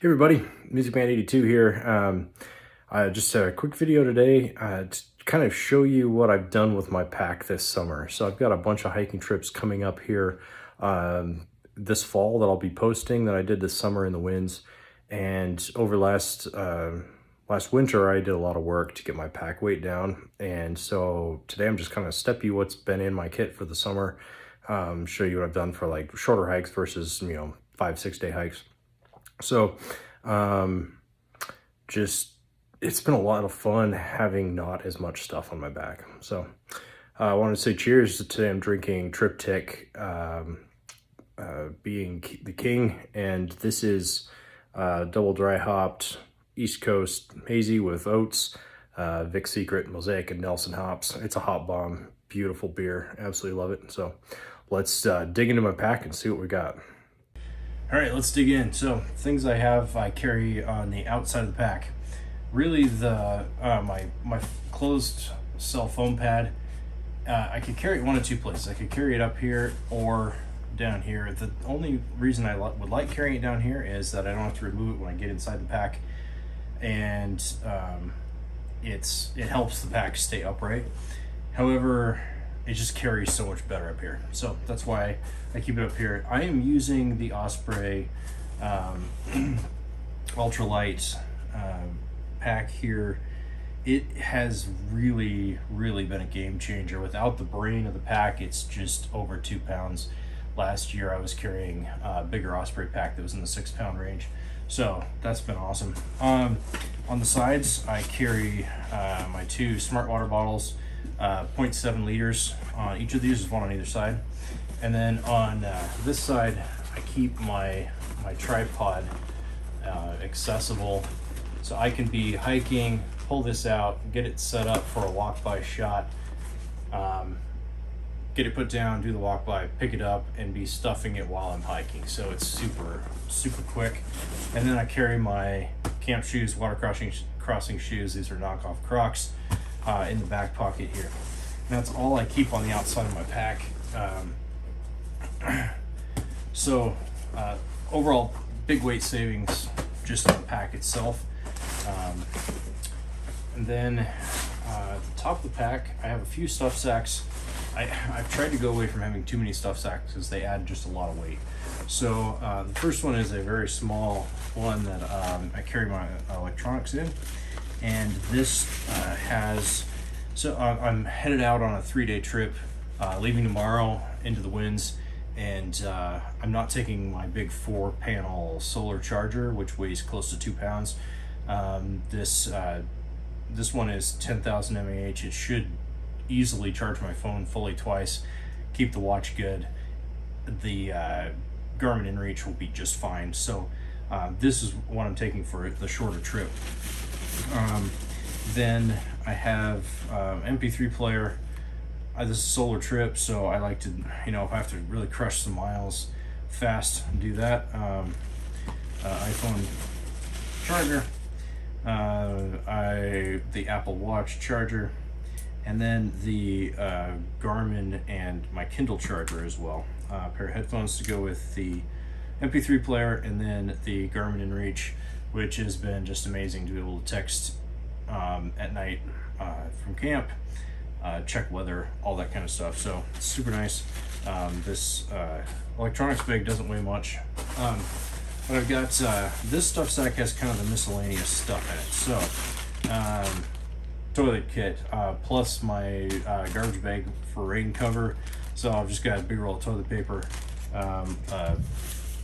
Hey everybody, Music Man 82 here. Just a quick video today to kind of show you what I've done with my pack this summer. So I've got a bunch of hiking trips coming up here this fall that I'll be posting that I did this summer in the winds. And over last winter, I did a lot of work to get my pack weight down. And so today I'm just kind of step you what's been in my kit for the summer, show you what I've done for like shorter hikes versus, 5-6 day hikes. So, it's been a lot of fun having not as much stuff on my back. So, I wanted to say cheers. Today I'm drinking Triptych, being the king, and this is double dry hopped East Coast hazy with oats, Vic Secret, Mosaic, and Nelson hops. It's a hop bomb, beautiful beer, absolutely love it. So, let's dig into my pack and see what we got. All right, let's dig in. So things I carry on the outside of the pack. Really the my closed cell foam pad, I could carry it one of two places. I could carry it up here or down here. The only reason I would like carrying it down here is that I don't have to remove it when I get inside the pack, and it helps the pack stay upright. However, it just carries so much better up here. So that's why I keep it up here. I am using the Osprey ultralight pack here. It has really been a game changer. Without the brain of the pack, it's just over 2 pounds. Last year I was carrying a bigger Osprey pack that was in the 6 pound range. So that's been awesome. On the sides, I carry my 2 smart water bottles, 0.7 liters on each of these, is one on either side. And then on this side, I keep my tripod accessible, so I can be hiking, pull this out, get it set up for a walk-by shot, get it put down, do the walk-by, pick it up, and be stuffing it while I'm hiking. So it's super quick. And then I carry my camp shoes, water crossing shoes. These are knockoff Crocs, in the back pocket here. And that's all I keep on the outside of my pack. So overall, big weight savings just on the pack itself. And then at the top of the pack, I have a few stuff sacks. I've tried to go away from having too many stuff sacks because they add just a lot of weight. So the first one is a very small one that I carry my electronics in. And this I'm headed out on a 3-day trip, leaving tomorrow into the winds, and I'm not taking my big 4-panel solar charger, which weighs close to 2 pounds. This one is 10,000 mAh. It should easily charge my phone fully twice, keep the watch good. The Garmin InReach will be just fine. So this is what I'm taking for the shorter trip. Then I have MP3 player. This is a solar trip, so I like to, if I have to really crush some miles fast, do that. iPhone charger, the Apple Watch charger, and then the Garmin and my Kindle charger as well. A pair of headphones to go with the MP3 player, and then the Garmin InReach, which has been just amazing to be able to text at night from camp, check weather, all that kind of stuff. So it's super nice. This electronics bag doesn't weigh much, but I've got this stuff sack has kind of the miscellaneous stuff in it. So toilet kit, plus my garbage bag for rain cover. So I've just got a big roll of toilet paper,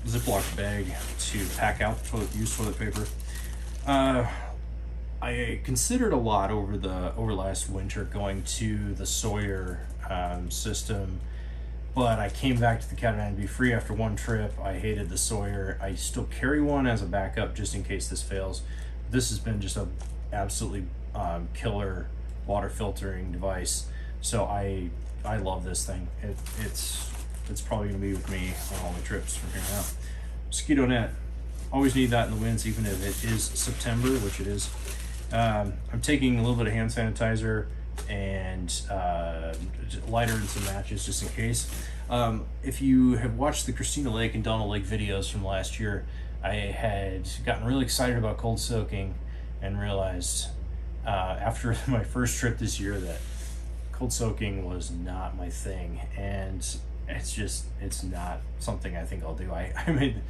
Ziploc bag to pack out the used toilet paper. I considered a lot over last winter going to the Sawyer system, but I came back to the Cat 9B free after one trip. I hated the Sawyer. I still carry one as a backup just in case this fails. This has been just a absolutely killer water filtering device. So I love this thing. It's probably gonna be with me on all my trips from here on out. Mosquito net, always need that in the winds, even if it is September, which it is. I'm taking a little bit of hand sanitizer and lighter and some matches just in case. If you have watched the Christina Lake and Donald Lake videos from last year, I had gotten really excited about cold soaking and realized after my first trip this year that cold soaking was not my thing, and it's not something I think I'll do. I made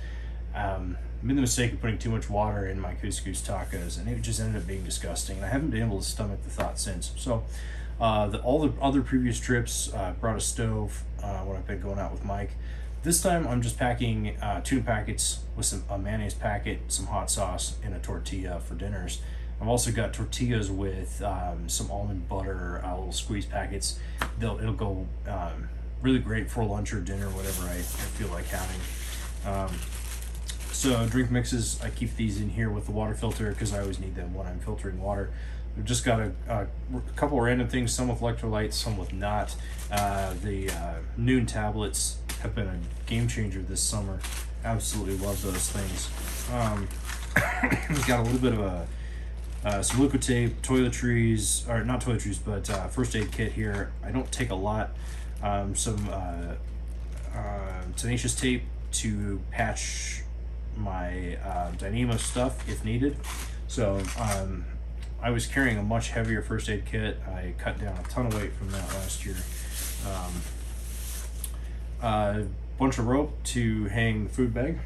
the mistake of putting too much water in my couscous tacos, and it just ended up being disgusting, and I haven't been able to stomach the thought since. So all the other previous trips, brought a stove when I've been going out with Mike. This time I'm just packing tuna packets with a mayonnaise packet, some hot sauce, and a tortilla for dinners. I've also got tortillas with some almond butter, little squeeze packets. It'll go really great for lunch or dinner, whatever I feel like having. So drink mixes, I keep these in here with the water filter because I always need them when I'm filtering water. We've just got a couple of random things, some with electrolytes, some with not. The Noon tablets have been a game changer this summer. Absolutely love those things. We've got a little bit of some liquid tape, toiletries, or not toiletries, but first aid kit here. I don't take a lot. Some tenacious tape to patch my Dynamo stuff if needed. So I was carrying a much heavier first aid kit. I cut down a ton of weight from that last year. A bunch of rope to hang the food bag.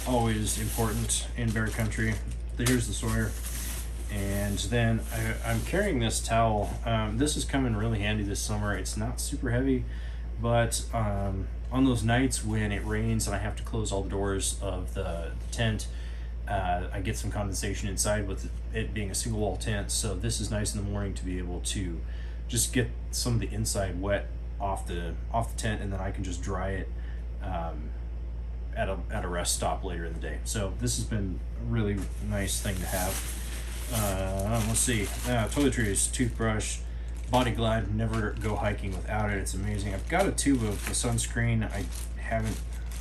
Always important in bear country. Here's the Sawyer. And then I'm carrying this towel. This is coming really handy this summer. It's not super heavy, but on those nights when it rains and I have to close all the doors of the tent, I get some condensation inside with it being a single wall tent. So this is nice in the morning to be able to just get some of the inside wet off the tent, and then I can just dry it at a rest stop later in the day. So this has been a really nice thing to have. Let's see, toiletries, toothbrush, Body Glide, never go hiking without it. It's amazing. I've got a tube of the sunscreen. I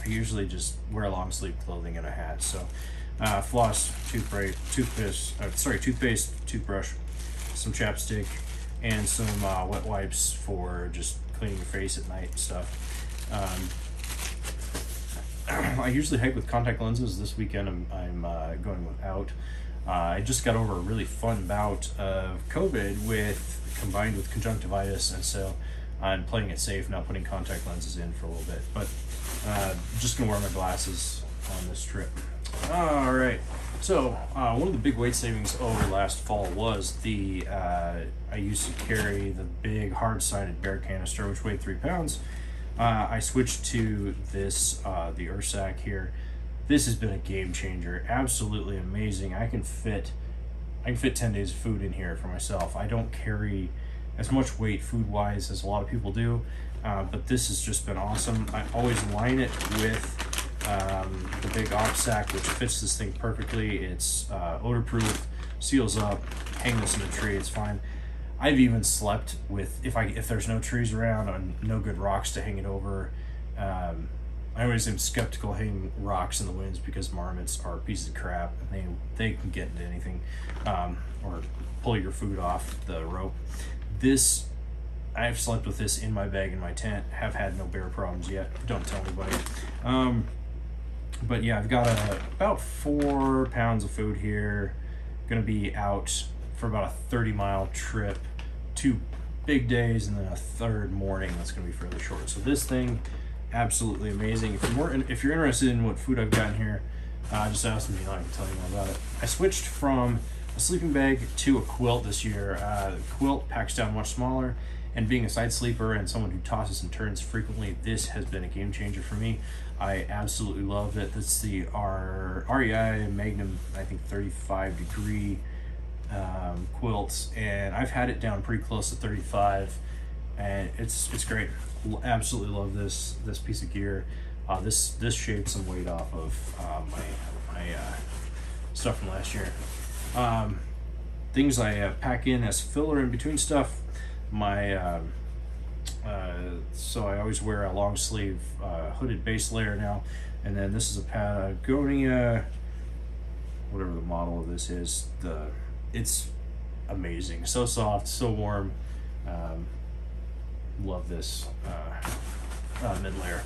usually just wear long sleeve clothing and a hat. So floss, toothpaste, toothbrush, some chapstick, and some wet wipes for just cleaning your face at night and stuff. I usually hike with contact lenses. This weekend I'm going without. I just got over a really fun bout of COVID combined with conjunctivitis, and so I'm playing it safe, not putting contact lenses in for a little bit. But just gonna wear my glasses on this trip. All right. So one of the big weight savings over last fall was I used to carry the big hard-sided bear canister, which weighed 3 pounds. I switched to this, the Ursack here. This has been a game changer. Absolutely amazing. I can fit 10 days of food in here for myself. I don't carry as much weight food-wise as a lot of people do, but this has just been awesome. I always line it with the big op sack, which fits this thing perfectly. It's odor-proof, seals up, hang this in a tree, it's fine. I've even slept with, if there's no trees around and no good rocks to hang it over. I always am skeptical hanging rocks in the winds because marmots are pieces of crap, and they can get into anything, or pull your food off the rope. I've slept with this in my bag in my tent, have had no bear problems yet. Don't tell anybody. But yeah, I've got about 4 pounds of food here. Gonna be out for about a 30-mile trip, 2 big days, and then a third morning that's gonna be fairly short. So this thing, absolutely amazing. If you're interested in what food I've got in here, just ask me and I can tell you more about it. I switched from a sleeping bag to a quilt this year. The quilt packs down much smaller, and being a side sleeper and someone who tosses and turns frequently, this has been a game changer for me. I absolutely love it. That's the REI Magnum, I think 35 degree quilts, and I've had it down pretty close to 35, and it's great. Absolutely love this piece of gear. This shaved some weight off of my stuff from last year. Things I pack in as filler in between stuff. So I always wear a long sleeve hooded base layer now, and then this is a Patagonia, whatever the model of this is. It's amazing, so soft, so warm. Love this mid layer.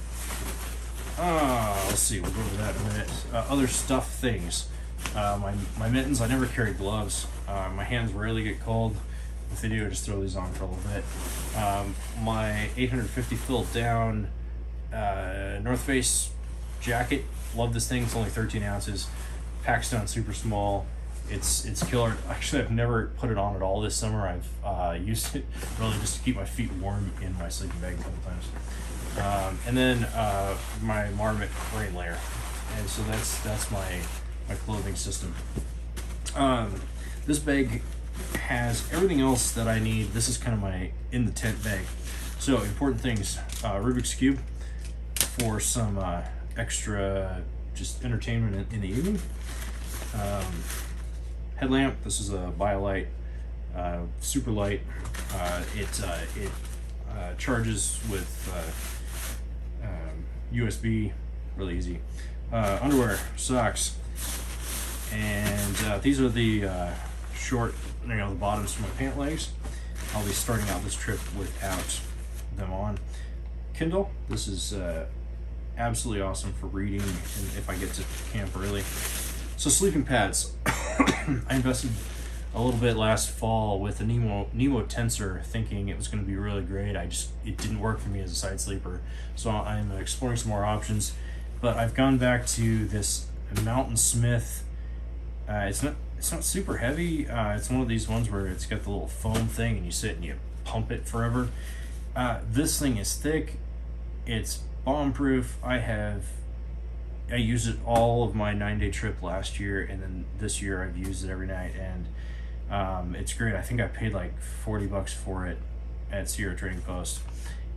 Let's see, we'll go over that in a minute. Other stuff things. My mittens, I never carry gloves. My hands rarely get cold. If they do, I just throw these on for a little bit. My 850 fill down North Face jacket. Love this thing. It's only 13 ounces. Packs down super small. It's killer. Actually, I've never put it on at all this summer. I've used it really just to keep my feet warm in my sleeping bag a couple times. And then my Marmot rain layer. And so that's my clothing system. This bag has everything else that I need. This is kind of my in the tent bag. So important things: Rubik's Cube for some extra just entertainment in the evening. Headlamp. This is a BioLite, super light. It charges with USB, really easy. Underwear, socks, and these are the short, the bottoms for my pant legs. I'll be starting out this trip without them on. Kindle. This is absolutely awesome for reading, and if I get to camp early. So sleeping pads. I invested a little bit last fall with the Nemo Tensor, thinking it was going to be really great. It didn't work for me as a side sleeper, so I'm exploring some more options. But I've gone back to this Mountain Smith. It's not super heavy. It's one of these ones where it's got the little foam thing, and you sit and you pump it forever. This thing is thick. It's bomb-proof. I used it all of my 9-day trip last year, and then this year I've used it every night, and it's great. I think I paid like $40 for it at Sierra Trading Post,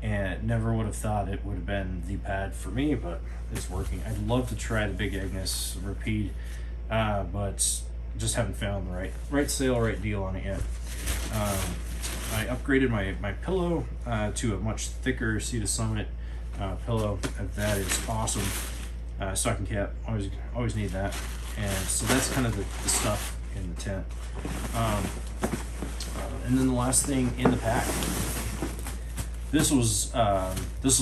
and never would have thought it would have been the pad for me, but it's working. I'd love to try the Big Agnes Repeat, but just haven't found the right sale, right deal on it yet. I upgraded my pillow to a much thicker Sea to Summit pillow. That is awesome. Stocking cap, always need that. And so that's kind of the stuff in the tent. And then the last thing in the pack. This was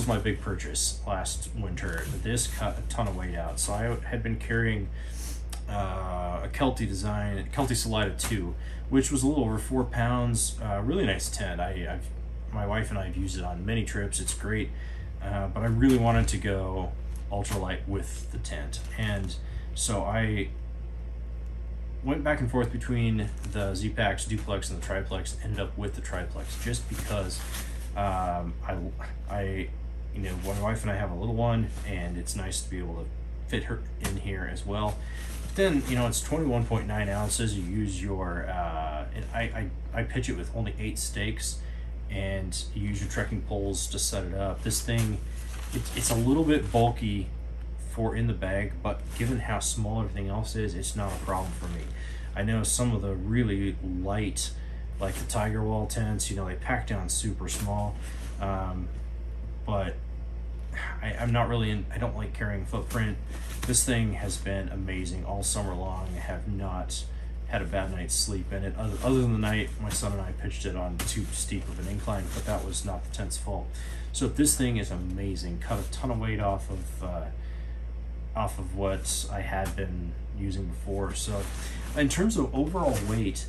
my big purchase last winter. This cut a ton of weight out. So I had been carrying a Kelty design, Kelty Salida 2, which was a little over 4 pounds. Really nice tent. My wife and I have used it on many trips. It's great, but I really wanted to go ultralight with the tent, and so I went back and forth between the Z-Packs Duplex and the Triplex. Ended up with the Triplex just because my wife and I have a little one, and it's nice to be able to fit her in here as well. But then it's 21.9 ounces. You use your and I pitch it with only 8 stakes, and you use your trekking poles to set it up. This thing, it's a little bit bulky for in the bag, but given how small everything else is, it's not a problem for me. I know some of the really light, like the Tiger Wall tents, they pack down super small, but I'm not really I don't like carrying footprint. This thing has been amazing all summer long. I have not had a bad night's sleep in it, other than the night my son and I pitched it on too steep of an incline, but that was not the tent's fault. So this thing is amazing. Cut a ton of weight off of what I had been using before. So in terms of overall weight,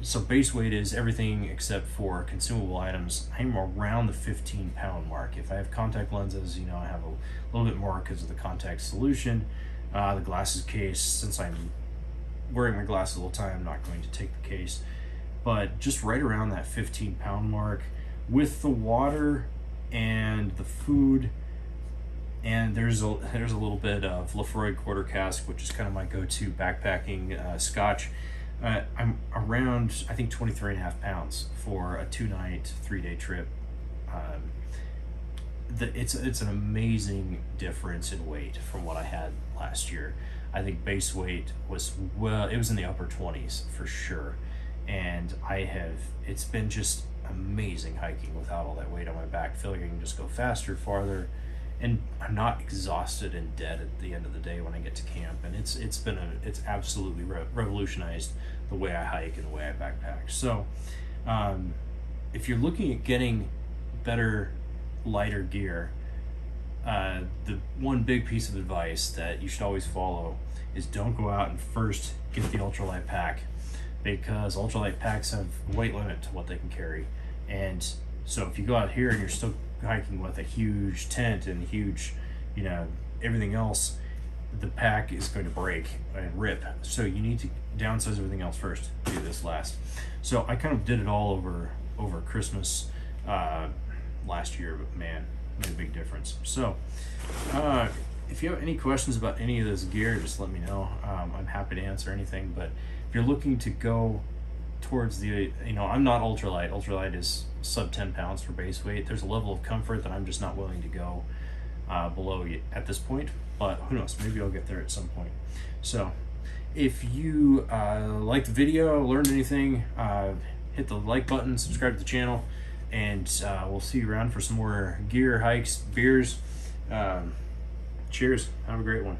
so base weight is everything except for consumable items. I'm around the 15-pound mark. If I have contact lenses, I have a little bit more because of the contact solution. The glasses case, since I'm wearing my glasses all the time, I'm not going to take the case, but just right around that 15-pound mark with the water and the food. And there's a little bit of Lefroy quarter cask, which is kind of my go-to backpacking scotch. I'm around, I think, 23.5 pounds for a 2-night, 3-day trip. It's an amazing difference in weight from what I had last year. I think base weight was, it was in the upper 20s for sure. And it's been just amazing hiking without all that weight on my back. I feel like I can just go faster, farther, and I'm not exhausted and dead at the end of the day when I get to camp. And it's absolutely revolutionized the way I hike and the way I backpack. So if you're looking at getting better, lighter gear, the one big piece of advice that you should always follow is don't go out and first get the ultralight pack, because ultralight packs have a weight limit to what they can carry. And so if you go out here and you're still hiking with a huge tent and huge, you know, everything else, the pack is going to break and rip. So you need to downsize everything else first to do this last. So I kind of did it all over Christmas last year, but man, made a big difference. So if you have any questions about any of this gear, just let me know. I'm happy to answer anything. But if you're looking to go towards the, you know, I'm not ultralight. Ultralight is sub 10 pounds for base weight. There's a level of comfort that I'm just not willing to go below at this point, but who knows, maybe I'll get there at some point. So if you liked the video, learned anything, hit the like button, subscribe to the channel, and we'll see you around for some more gear, hikes, beers. Cheers. Have a great one.